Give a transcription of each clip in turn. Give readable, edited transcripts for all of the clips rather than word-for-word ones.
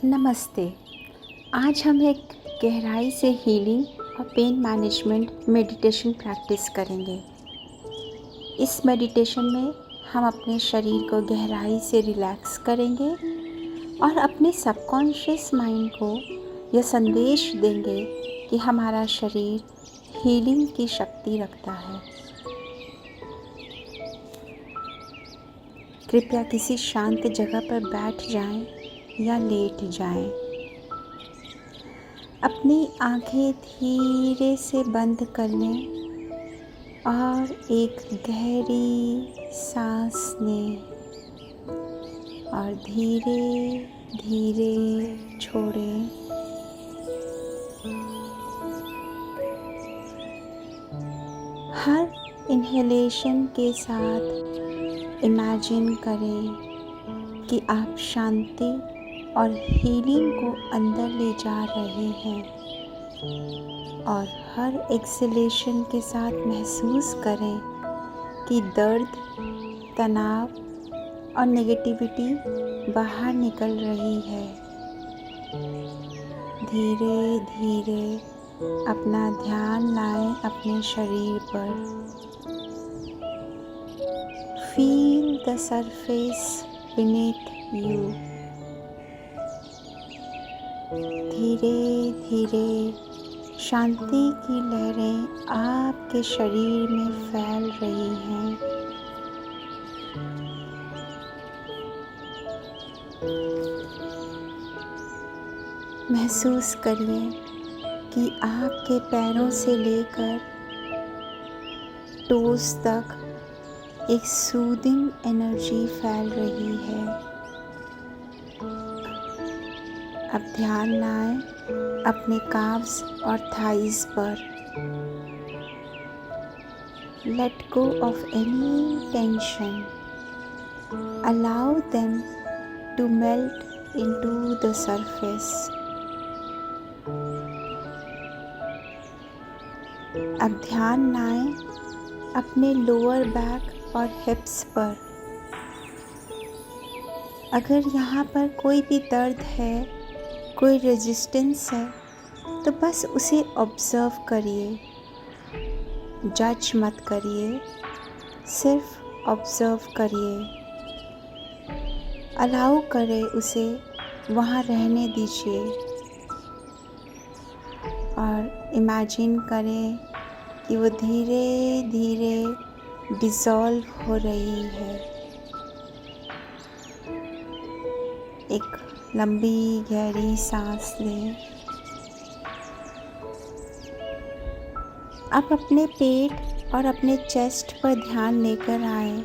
नमस्ते। आज हम एक गहराई से हीलिंग और पेन मैनेजमेंट मेडिटेशन प्रैक्टिस करेंगे। इस मेडिटेशन में हम अपने शरीर को गहराई से रिलैक्स करेंगे और अपने सबकॉन्शियस माइंड को यह संदेश देंगे कि हमारा शरीर हीलिंग की शक्ति रखता है। कृपया किसी शांत जगह पर बैठ जाएं या लेट जाएं। अपनी आंखें धीरे से बंद कर लें और एक गहरी सांस लें और धीरे धीरे छोड़ें। हर इन्हेलेशन के साथ इमेजिन करें कि आप शांति और हीलिंग को अंदर ले जा रहे हैं और हर एक्सहेलेशन के साथ महसूस करें कि दर्द, तनाव और नेगेटिविटी बाहर निकल रही है। धीरे धीरे अपना ध्यान लाएं अपने शरीर पर। Feel the surface beneath you। धीरे धीरे शांति की लहरें आपके शरीर में फैल रही हैं। महसूस करिए कि आपके पैरों से लेकर टोस तक एक सूदिंग एनर्जी फैल रही है। अब ध्यान लाएं अपने काव्स और थाइस पर। Let go of any tension. Allow them to melt into the surface. अब ध्यान लाएं अपने लोअर बैक और हिप्स पर। अगर यहाँ पर कोई भी दर्द है, कोई रेजिस्टेंस है, तो बस उसे ऑब्ज़र्व करिए। जज मत करिए, सिर्फ ऑब्ज़र्व करिए। अलाउ करें उसे वहाँ रहने दीजिए और इमेजिन करें कि वो धीरे धीरे डिज़ॉल्व हो रही है। एक लंबी गहरी सांस लें। अब अपने पेट और अपने चेस्ट पर ध्यान लेकर आए।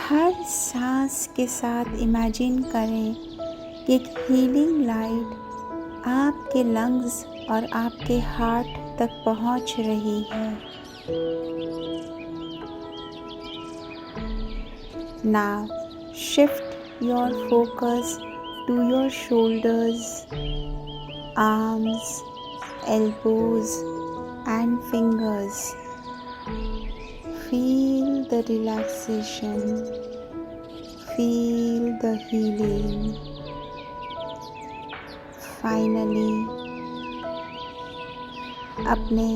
हर सांस के साथ इमेजिन करें कि एक हीलिंग लाइट आपके लंग्स और आपके हार्ट तक पहुंच रही है। Now shift your focus to your shoulders, arms, elbows and fingers. Feel the relaxation. Feel the healing. Finally, अपने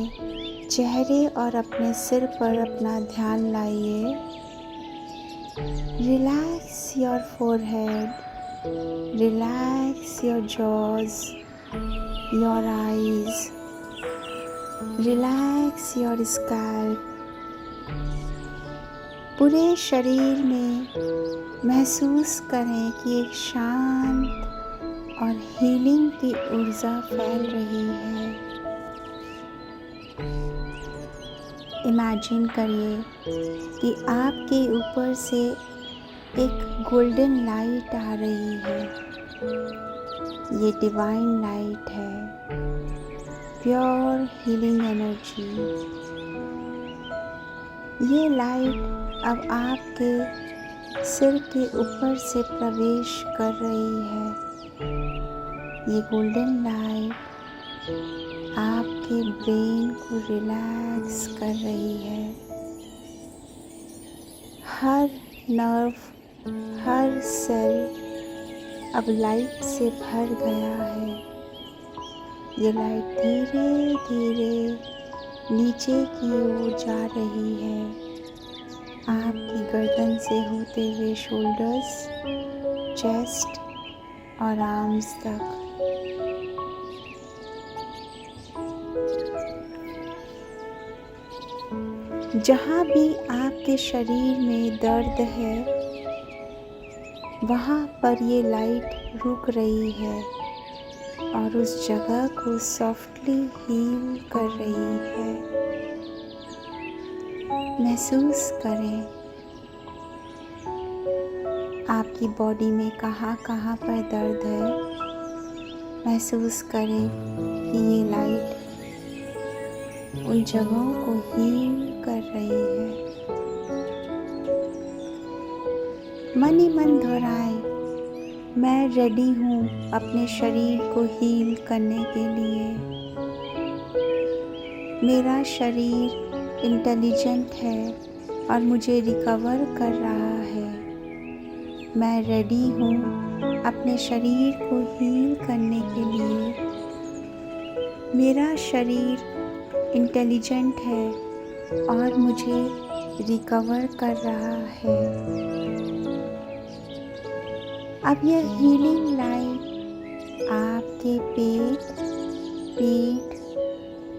चेहरे और अपने सिर पर अपना ध्यान लाइए। Relax your forehead. Relax your jaws, your eyes. Relax your scalp. पूरे शरीर में महसूस करें कि एक शांत और हीलिंग की ऊर्जा फैल रही है। इमेजिन करिए कि आपके ऊपर से एक गोल्डन लाइट आ रही है। ये डिवाइन लाइट है, प्योर हीलिंग एनर्जी। ये लाइट अब आपके सिर के ऊपर से प्रवेश कर रही है। ये गोल्डन लाइट आपके ब्रेन को रिलैक्स कर रही है। हर नर्व, हर सेल अब लाइट से भर गया है। ये लाइट धीरे धीरे नीचे की ओर जा रही है, आपकी गर्दन से होते हुए शोल्डर्स, चेस्ट और आर्म्स तक। जहाँ भी आपके शरीर में दर्द है, वहाँ पर ये लाइट रुक रही है और उस जगह को सॉफ्टली हील कर रही है। महसूस करें आपकी बॉडी में कहाँ कहाँ पर दर्द है। महसूस करें कि ये लाइट उन जगहों को हील कर रही है। मन ही मन दोहराएं, मैं रेडी हूँ अपने शरीर को हील करने के लिए। मेरा शरीर इंटेलिजेंट है और मुझे रिकवर कर रहा है। मैं रेडी हूँ अपने शरीर को हील करने के लिए। मेरा शरीर इंटेलिजेंट है और मुझे रिकवर कर रहा है। अब यह हीलिंग लाइट आपके पेट, पीठ,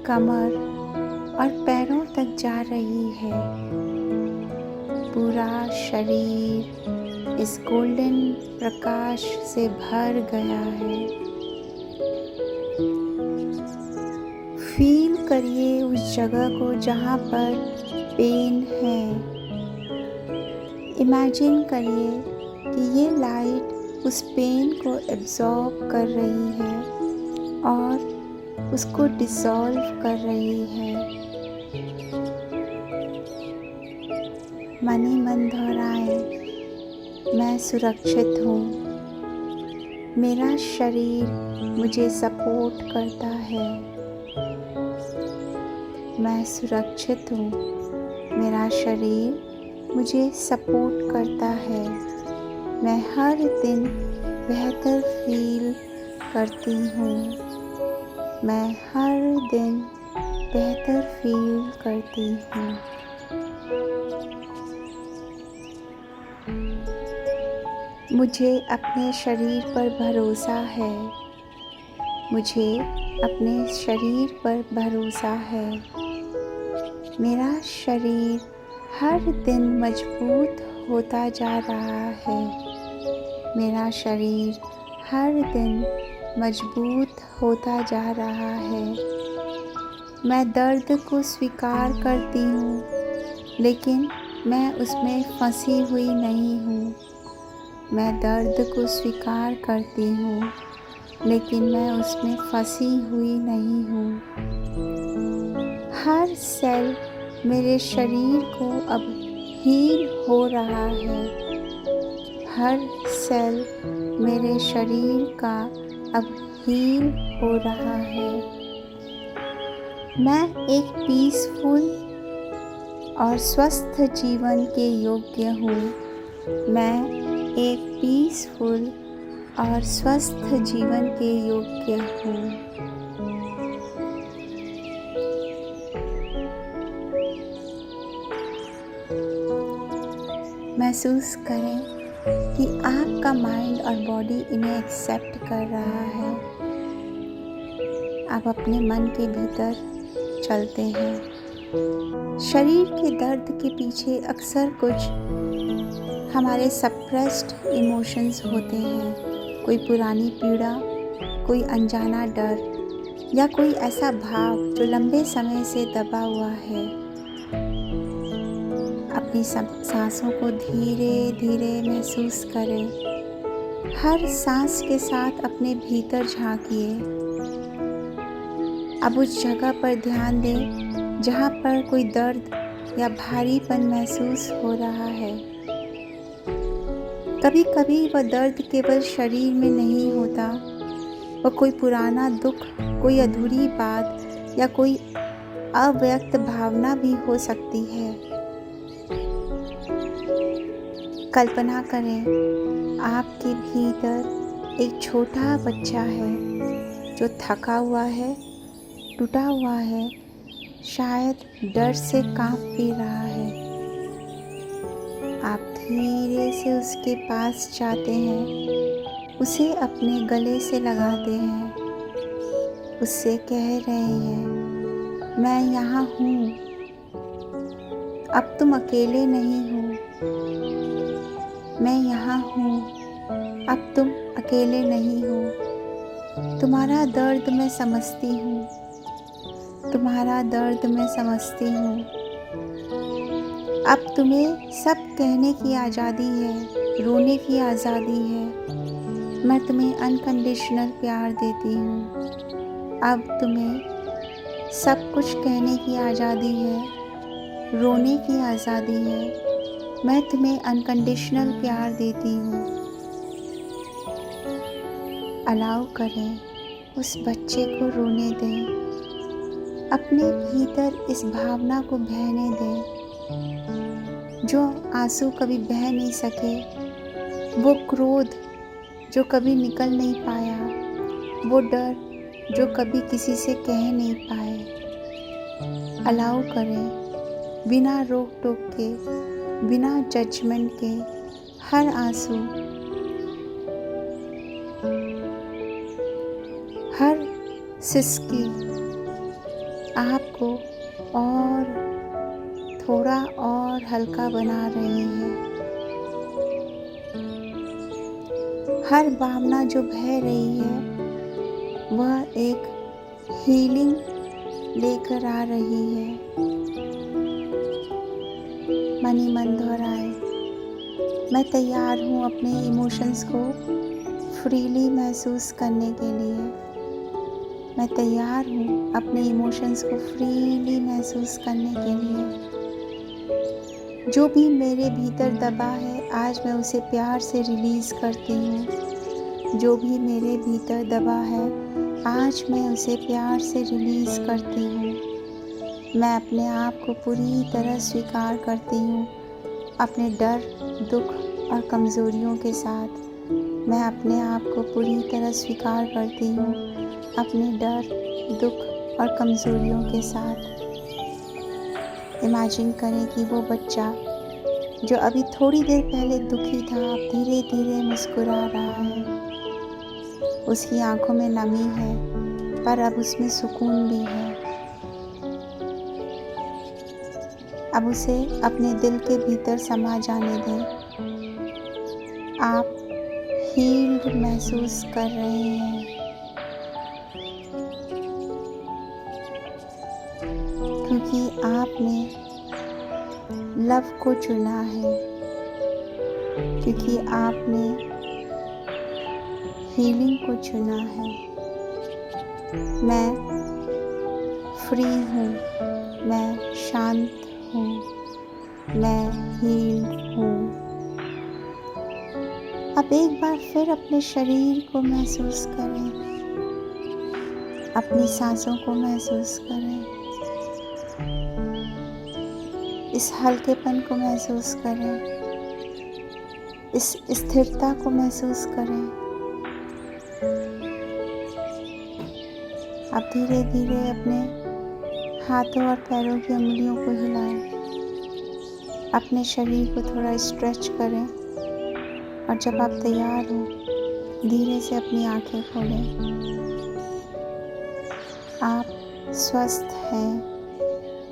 कमर और पैरों तक जा रही है। पूरा शरीर इस गोल्डन प्रकाश से भर गया है। फील करिए उस जगह को जहाँ पर पेन है। इमेजिन करिए कि ये लाइट उस पेन को एब्जॉर्ब कर रही है और उसको डिसॉल्व कर रही है। मन ही मन दोहराएं, मैं सुरक्षित हूँ। मेरा शरीर मुझे सपोर्ट करता है। मैं सुरक्षित हूँ। मेरा शरीर मुझे सपोर्ट करता है। मैं हर दिन बेहतर फील करती हूँ। मैं हर दिन बेहतर फील करती हूँ। मुझे अपने शरीर पर भरोसा है। मुझे अपने शरीर पर भरोसा है। मेरा शरीर हर दिन मजबूत होता जा रहा है। मेरा शरीर हर दिन मजबूत होता जा रहा है। मैं दर्द को स्वीकार करती हूँ, लेकिन मैं उसमें फंसी हुई नहीं हूँ। मैं दर्द को स्वीकार करती हूँ, लेकिन मैं उसमें फंसी हुई नहीं हूँ। हर सेल मेरे शरीर को अब हील हो रहा है। हर सेल मेरे शरीर का अब हील हो रहा है। मैं एक पीसफुल और स्वस्थ जीवन के योग्य हूँ। मैं एक पीसफुल और स्वस्थ जीवन के योग्य हूँ। महसूस करें कि आपका माइंड और बॉडी इन्हें एक्सेप्ट कर रहा है। आप अपने मन के भीतर चलते हैं। शरीर के दर्द के पीछे अक्सर कुछ हमारे सप्रेस्ड इमोशंस होते हैं। कोई पुरानी पीड़ा, कोई अनजाना डर या कोई ऐसा भाव जो लंबे समय से दबा हुआ है। अपनी सांसों को धीरे धीरे महसूस करें। हर सांस के साथ अपने भीतर झांकिए। अब उस जगह पर ध्यान दें जहाँ पर कोई दर्द या भारीपन महसूस हो रहा है। कभी कभी वह दर्द केवल शरीर में नहीं होता, वह कोई पुराना दुख, कोई अधूरी बात या कोई अव्यक्त भावना भी हो सकती है। कल्पना करें आपके भीतर एक छोटा बच्चा है जो थका हुआ है, टूटा हुआ है, शायद डर से कांप भी रहा है। आप धीरे से उसके पास जाते हैं, उसे अपने गले से लगाते हैं, उससे कह रहे हैं, मैं यहाँ हूँ, अब तुम अकेले नहीं हो। मैं यहाँ हूँ, अब तुम अकेले नहीं हो। तुम्हारा दर्द मैं समझती हूँ, तुम्हारा दर्द मैं समझती हूँ। अब तुम्हें सब कहने की आज़ादी है, रोने की आज़ादी है। मैं तुम्हें अनकंडीशनल प्यार देती हूँ। अब तुम्हें सब कुछ कहने की आज़ादी है, रोने की आज़ादी है। मैं तुम्हें अनकंडीशनल प्यार देती हूँ। अलाउ करें, उस बच्चे को रोने दें, अपने भीतर इस भावना को बहने दें। जो आंसू कभी बह नहीं सके, वो क्रोध जो कभी निकल नहीं पाया, वो डर जो कभी किसी से कह नहीं पाए। अलाउ करें, बिना रोक टोक के, बिना जजमेंट के, हर आंसू, हर सिसकी आपको और थोड़ा और हल्का बना रही है। हर भावना जो बह रही है वह एक हीलिंग लेकर आ रही है। मन ही मन दोहराए, मैं तैयार हूँ अपने इमोशंस को फ्रीली महसूस करने के लिए। मैं तैयार हूँ अपने इमोशंस को फ्रीली महसूस करने के लिए। जो भी मेरे भीतर दबा है, आज मैं उसे प्यार से रिलीज़ करती हूँ। जो भी मेरे भीतर दबा है, आज मैं उसे प्यार से रिलीज़ करती हूँ। मैं अपने आप को पूरी तरह स्वीकार करती हूँ, अपने डर, दुख और कमज़ोरियों के साथ। मैं अपने आप को पूरी तरह स्वीकार करती हूँ, अपने डर, दुख और कमज़ोरियों के साथ। इमेजिन करें कि वो बच्चा जो अभी थोड़ी देर पहले दुखी था, अब धीरे धीरे मुस्कुरा रहा है। उसकी आंखों में नमी है, पर अब उसमें सुकून भी है। अब उसे अपने दिल के भीतर समा जाने दें। आप हील्ड महसूस कर रहे हैं, क्योंकि आपने लव को चुना है, क्योंकि आपने हीलिंग को चुना है। मैं फ्री हूँ, मैं शांत हूँ, मैं हील्ड हूँ। अब एक बार फिर अपने शरीर को महसूस करें, अपनी सांसों को महसूस करें, इस हल्केपन को महसूस करें, इस स्थिरता को महसूस करें। आप धीरे धीरे अपने हाथों और पैरों की उंगलियों को हिलाएं, अपने शरीर को थोड़ा स्ट्रेच करें और जब आप तैयार हो, धीरे से अपनी आंखें खोलें। आप स्वस्थ हैं,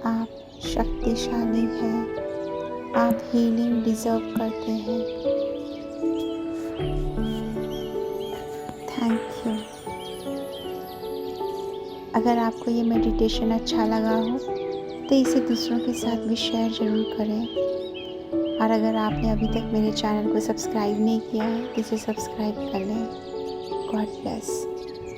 आप शक्तिशाली हैं, आप हीलिंग डिज़र्व करते हैं। Thank you. अगर आपको ये मेडिटेशन अच्छा लगा हो तो इसे दूसरों के साथ भी शेयर ज़रूर करें। और अगर आपने अभी तक मेरे चैनल को सब्सक्राइब नहीं किया है तो इसे सब्सक्राइब कर लें। God bless.